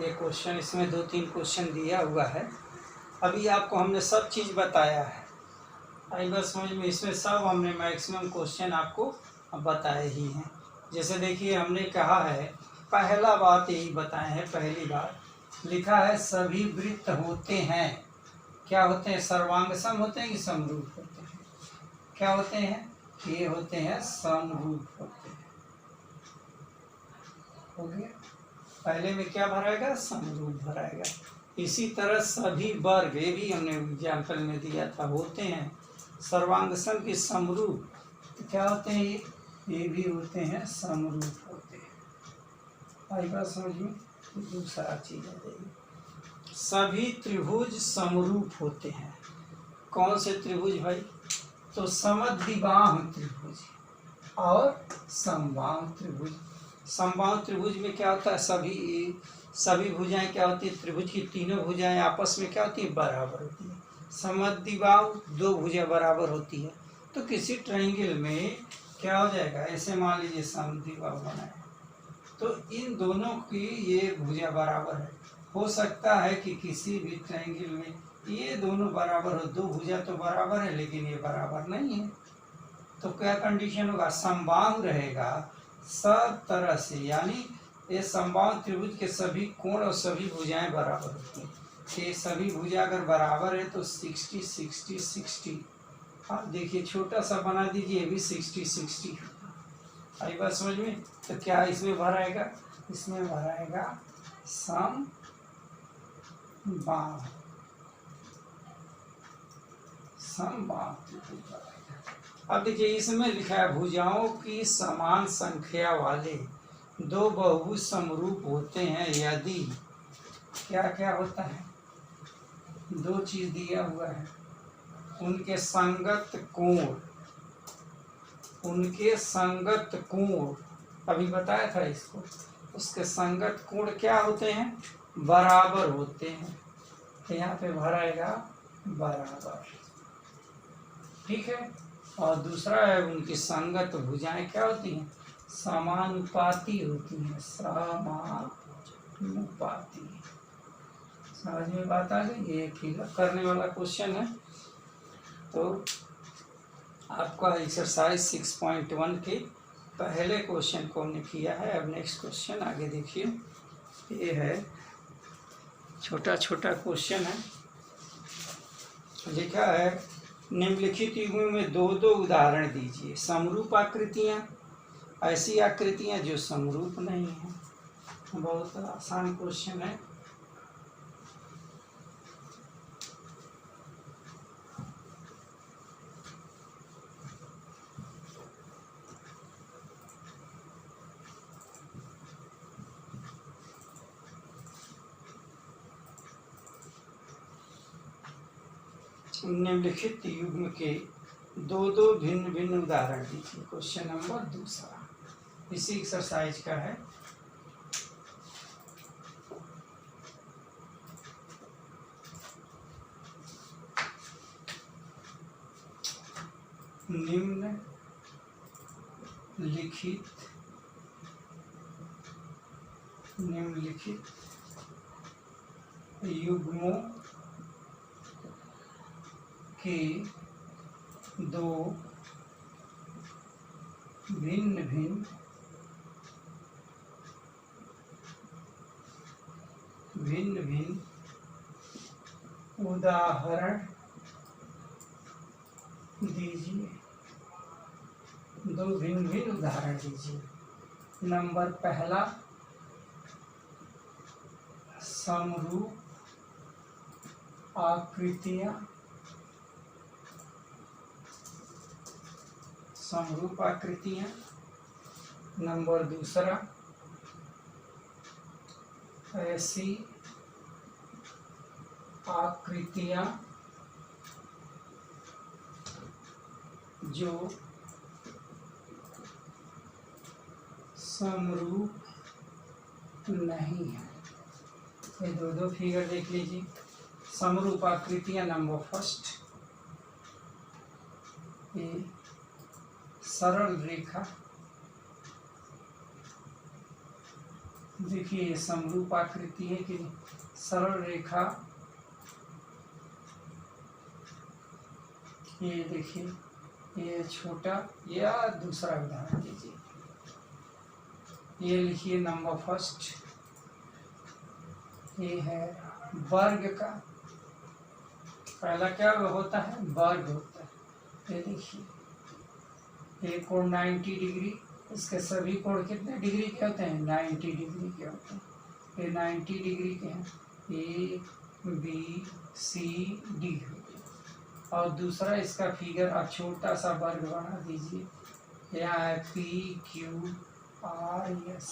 ये क्वेश्चन, इसमें 2-3 क्वेश्चन दिया हुआ है। अभी आपको हमने सब चीज़ बताया है, आई बात समझ में। इसमें सब हमने मैक्सिमम क्वेश्चन आपको बताए ही हैं। जैसे देखिए हमने कहा है, पहला बात यही बताए हैं, पहली बात लिखा है सभी वृत्त होते हैं, क्या होते हैं, सर्वांग सम होते हैं कि समरूप होते हैं, क्या होते हैं, ये होते हैं समरूप होते हैं। हो गया, पहले में क्या भराएगा, समरूप भराएगा। इसी तरह सभी वर्ग, ये भी हमने एग्जाम्पल में दिया था, होते हैं सर्वांग सम के समरूप, तो क्या होते हैं ये भी होते हैं समरूप होते हैं। आई बात समझ में। दूसरा चीज आ जाएगी, सभी त्रिभुज समरूप होते हैं। कौन से त्रिभुज भाई, तो समद्विबाहु त्रिभुज और समबाहु त्रिभुज। समबाहु त्रिभुज में क्या होता है, सभी भुजाएं क्या होती है, त्रिभुज की तीनों भुजाएं आपस में क्या होती है, बराबर होती है। समद्विबाहु दो भुजा बराबर होती है, तो किसी ट्रायंगल में क्या हो जाएगा, ऐसे मान लीजिए समद्विबाहु बनाए, तो इन दोनों की ये भुजा बराबर है। हो सकता है कि किसी भी ट्रायंगल में ये दोनों बराबर हो, दो भुजा तो बराबर है लेकिन ये बराबर नहीं है, तो क्या कंडीशन होगा, समबाहु रहेगा सब तरह से, यानी ये समबाहु त्रिभुज के सभी कोण और सभी भुजाएं बराबर होती हैं। ये सभी भुजा अगर बराबर है तो 60 60 60, आप देखिए छोटा सा बना दीजिए, ये भी 60 60। आई बात समझ में। तो क्या इसमें भराएगा, इसमें भराएगा समबाहु। समबाहु त्रिभुज भराएगा। अब देखिए इसमें लिखा है भुजाओं की समान संख्या वाले दो बहुभुज समरूप होते हैं यदि, क्या क्या होता है, दो चीज दिया हुआ है, उनके संगत कोण, उनके संगत कोण, अभी बताया था इसको, उसके संगत कोण क्या होते हैं, बराबर होते हैं, तो यहाँ पे भराएगा बराबर, ठीक है। और दूसरा है उनकी संगत भुजाएं क्या होती हैं, समानुपाती होती हैं, समानुपाती। समझ में बात आ गई, ये फिलअप करने वाला क्वेश्चन है। तो आपका एक्सरसाइज 6.1 के पहले क्वेश्चन को हमने किया है। अब नेक्स्ट क्वेश्चन आगे देखिए, ये है छोटा छोटा क्वेश्चन है। लिखा है निम्नलिखित युग्मों में दो दो उदाहरण दीजिए, समरूप आकृतियां, ऐसी आकृतियां जो समरूप नहीं है। बहुत आसान क्वेश्चन है। निम्नलिखित युग्म के दो दो भिन्न भिन्न उदाहरण दीजिए। क्वेश्चन नंबर दूसरा इसी एक्सरसाइज का है। निम्नलिखित युग्मों के दो भिन्न भिन्न उदाहरण दीजिए, दो भिन्न भिन्न उदाहरण दीजिए। नंबर पहला, समरूप आकृतियां, समरूप आकृतियां। नंबर दूसरा, ऐसी आकृतियां जो समरूप नहीं है। ये दो दो फिगर देख लीजिए। समरूप आकृतियां, नंबर फर्स्ट, ये सरल रेखा, देखिए ये समरूप आकृति है कि सरल रेखा, ये देखिए ये छोटा, या दूसरा उदाहरण लीजिए, ये लिखिए नंबर फर्स्ट, ये है वर्ग का, पहला क्या होता है, वर्ग होता है। ये देखिए ये कोण 90 डिग्री, इसके सभी कोण कितने डिग्री के होते हैं, 90 डिग्री के होते हैं। ये 90 डिग्री के हैं, ए बी सी डी हो गया। और दूसरा इसका फिगर आप छोटा सा वर्ग बना दीजिए, यहाँ है पी क्यू आर एस।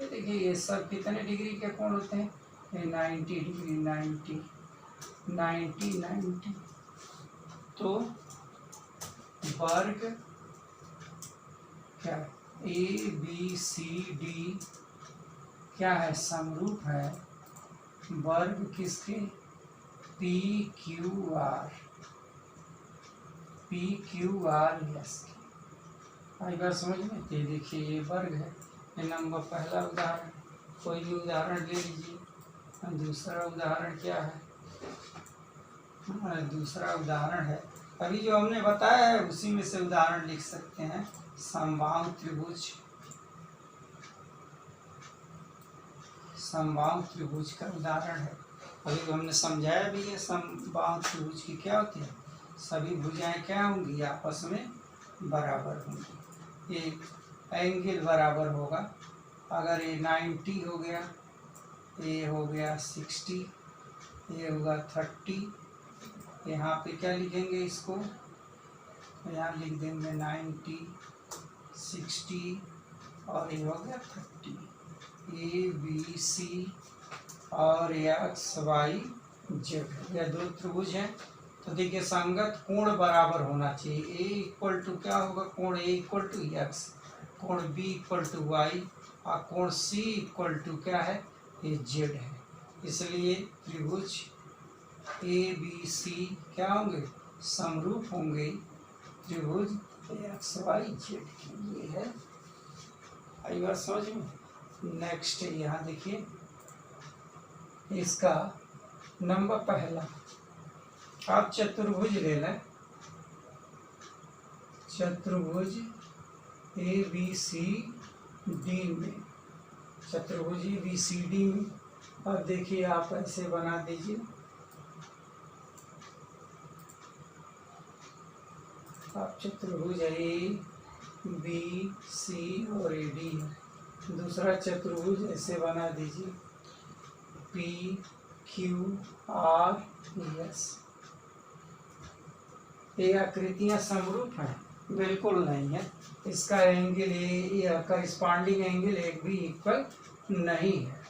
ये देखिए ये सब कितने डिग्री के कोण होते हैं, ये 90 डिग्री, 90। तो वर्ग क्या, ए बी सी डी क्या है, समरूप है वर्ग किसके, पी क्यू आर एस के। आई बात समझ में। ये देखिए ये वर्ग है, ये नंबर पहला उदाहरण, कोई भी उदाहरण ले लीजिए। दूसरा उदाहरण क्या है, दूसरा उदाहरण है अभी जो हमने बताया है उसी में से उदाहरण लिख सकते हैं। समबाहु त्रिभुज का उदाहरण है, अभी हमने समझाया भी है। समबाहु त्रिभुज की क्या होती है, सभी भुजाएं क्या होंगी, आपस में बराबर होंगी, ये एंगल बराबर होगा। अगर ये 90 हो गया, ये हो गया 60, ये होगा 30, यहाँ पे क्या लिखेंगे इसको, यहाँ लिख देंगे 90 60 और ये हो गया 30, ए बी सी और एक्स वाई जेड, यह दो त्रिभुज हैं। तो देखिए संगत कोण बराबर होना चाहिए, ए इक्वल टू क्या होगा, कोण ए इक्वल टू एक्स, कोण बी इक्वल टू वाई और कोण सी इक्वल टू क्या है, ये जेड है। इसलिए त्रिभुज ए बी सी क्या होंगे, समरूप होंगे त्रिभुज एक्स वाई जेड के। ये है, आई बात समझ में। नेक्स्ट यहाँ देखिए इसका नंबर पहला, आप चतुर्भुज ले लें, चतुर्भुज ए बी सी डी में, चतुर्भुज ए बी सी डी में। अब देखिए आप ऐसे बना दीजिए, आप चतुर्भुज ए बी सी और ए डी है। दूसरा चतुर्भुज ऐसे बना दीजिए, पी क्यू आर एस। ये आकृतियां समरूप हैं, बिल्कुल नहीं है। इसका एंगल ये करस्पॉन्डिंग एंगल एक भी इक्वल नहीं है।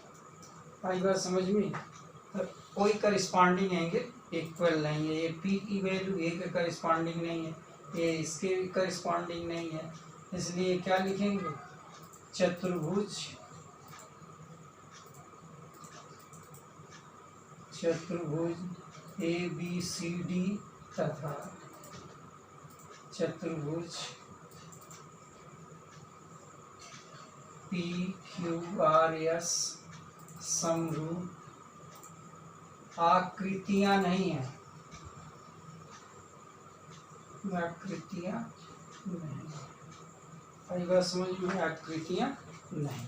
आई बात समझ में, तो कोई करस्पॉन्डिंग एंगल इक्वल नहीं है। ये पी की वैल्यू ए के करस्पॉन्डिंग नहीं है, ये इसके भी करस्पॉन्डिंग नहीं है। इसलिए क्या लिखेंगे, चतुर्भुज ए बी सी डी तथा चतुर्भुज पी क्यू आर एस समरूप आकृतियां नहीं है, आकृतियां नहीं, आई बात समझ में, आकृतियां नहीं।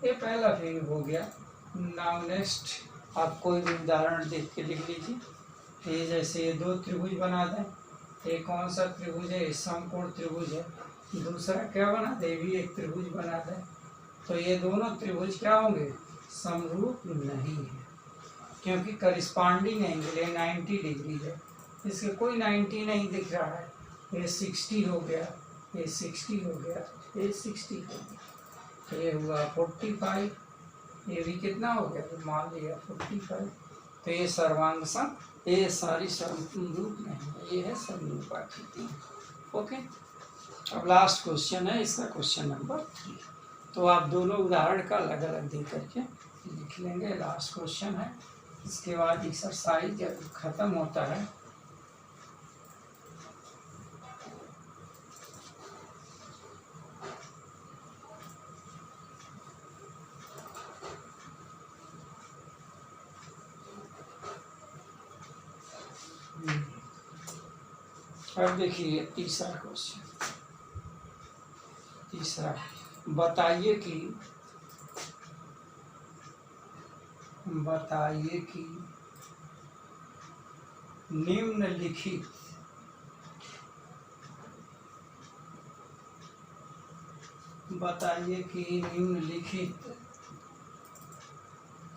ये पहला फिगर हो गया। नाउ नेक्स्ट आप कोई भी उदाहरण देख के लिख लीजिए। ये जैसे ये दो त्रिभुज बना दें, एक कौन सा त्रिभुज है, समकोण त्रिभुज है। दूसरा क्या बना दे, भी एक त्रिभुज बना दे। तो ये दोनों त्रिभुज क्या होंगे, समरूप नहीं है, क्योंकि करस्पॉन्डिंग एंगल है 90 डिग्री है। इसके कोई 90 नहीं दिख रहा है। ये 60 हो गया, ये 60 हो गया, ये 60 हो गया, ये हुआ 45, ये भी कितना हो गया, तो मान लिया 45। तो ये सर्वांग सम, ये सारी समरूप नहीं है, ये है समरूप आकृति। ओके, अब लास्ट क्वेश्चन है इसका, क्वेश्चन नंबर 3। तो आप दोनों उदाहरण का अलग अलग दे करके लिख लेंगे। लास्ट क्वेश्चन है, इसके बाद एक्सरसाइज जब खत्म होता है अब देखिए तीसरा क्वेश्चन। तीसरा, बताइए कि निम्नलिखित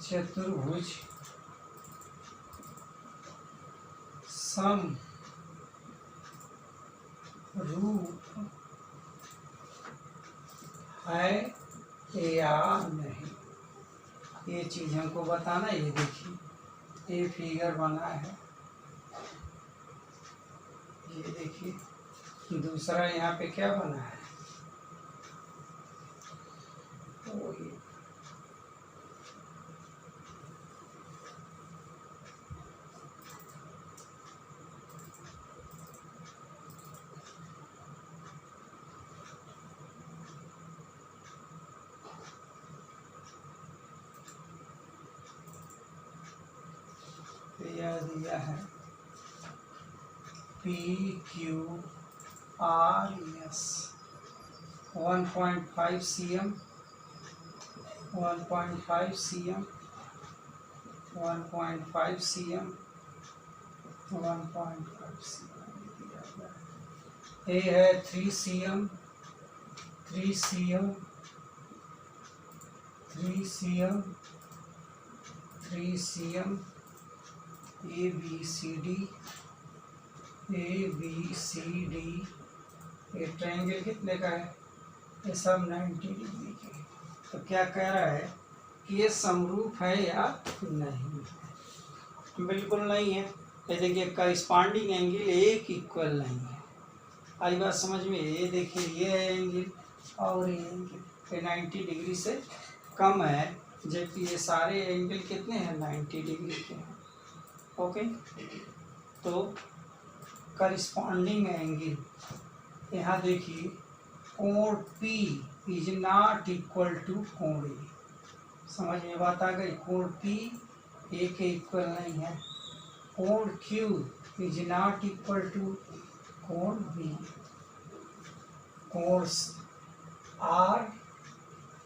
चतुर्भुज समरूप है या नहीं, ये चीज हमको बताना। ये देखिए, ये फिगर बना है, ये देखिए। दूसरा यहाँ पे क्या बना है, तो यह दिया है PQRS 1.5 cm, 1.5 cm, 1.5 cm, 1.5 cm। ये है 3 cm, 3 cm, 3 cm, 3 cm, ABCD, ये ट्रायंगल कितने का है, ये सब 90 डिग्री के। तो क्या कह रहा है कि ये समरूप है या नहीं? बिल्कुल नहीं है। ये देखिए, करिस्पॉन्डिंग एंगल एक इक्वल नहीं है। आई बात समझ में? ये देखिए, ये एंगल और ये एंगल 90 डिग्री से कम है, जबकि ये सारे एंगल कितने हैं, 90 डिग्री के हैं। ओके, तो करिस्पॉन्डिंग एंगल, यहाँ देखिए, कोण P is not equal to कोण A। समझ में बात आ गई? कोण P A के इक्वल नहीं है। कोण Q is not equal to कोण B। कोण R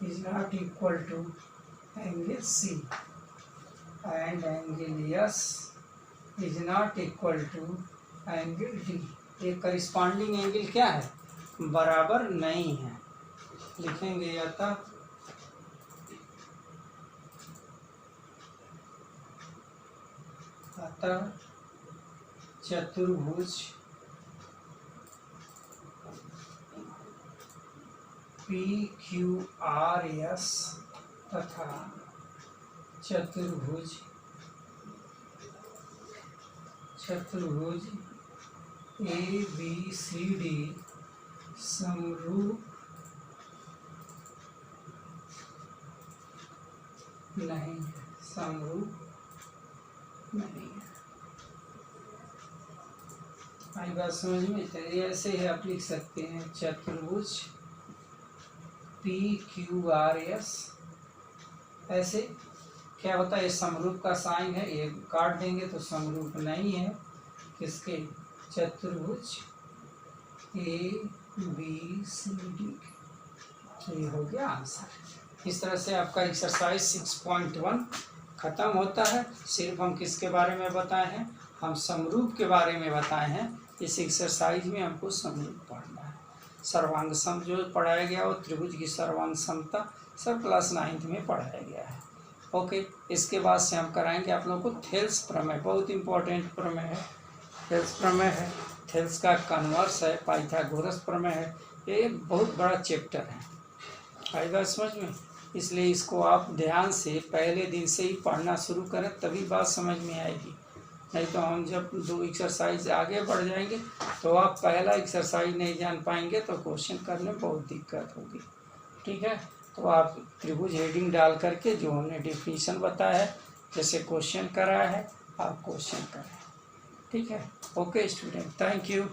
is not equal to angle C, and angle S is not equal to angle D। ये करिस्पॉन्डिंग एंगल क्या है, बराबर नहीं है। लिखेंगे अतः चतुर्भुज PQRS तथा चतुर्भुज ABCD समरूप नहीं है, समरूप नहीं है। आई बात समझ में? चलिए, ऐसे ही आप लिख सकते हैं, चतुर्भुज PQRS। ऐसे क्या होता है, समरूप का साइन है, ये काट देंगे तो समरूप नहीं है। किसके? चतुर्भुज ABCD। तो ये हो गया आंसर। इस तरह से आपका एक्सरसाइज 6.1 खत्म होता है। सिर्फ हम किसके बारे में बताए हैं, हम समरूप के बारे में बताए हैं। इस एक्सरसाइज में हमको समरूप पढ़ना है। सर्वांग सम जो पढ़ाया गया वो त्रिभुज की सर्वांग समता सब क्लास 9th में पढ़ाया गया है। ओके, इसके बाद से हम कराएंगे आप लोगों को थेल्स प्रमेय, बहुत इंपॉर्टेंट प्रमेय है। थेल्स प्रमेय है, थेल्स का कन्वर्स है, पाइथागोरस प्रमेय है। ये बहुत बड़ा चैप्टर है, आएगा समझ में। इसलिए इसको आप ध्यान से पहले दिन से ही पढ़ना शुरू करें, तभी बात समझ में आएगी। नहीं तो हम जब 2 एक्सरसाइज आगे बढ़ जाएंगे तो आप पहला एक्सरसाइज नहीं जान पाएंगे, तो क्वेश्चन करने में बहुत दिक्कत होगी। ठीक है, तो आप त्रिभुज हेडिंग डाल करके जो हमने डेफिनेशन बताया है, जैसे क्वेश्चन कराया है, आप क्वेश्चन करें। ठीक है, ओके स्टूडेंट, थैंक यू।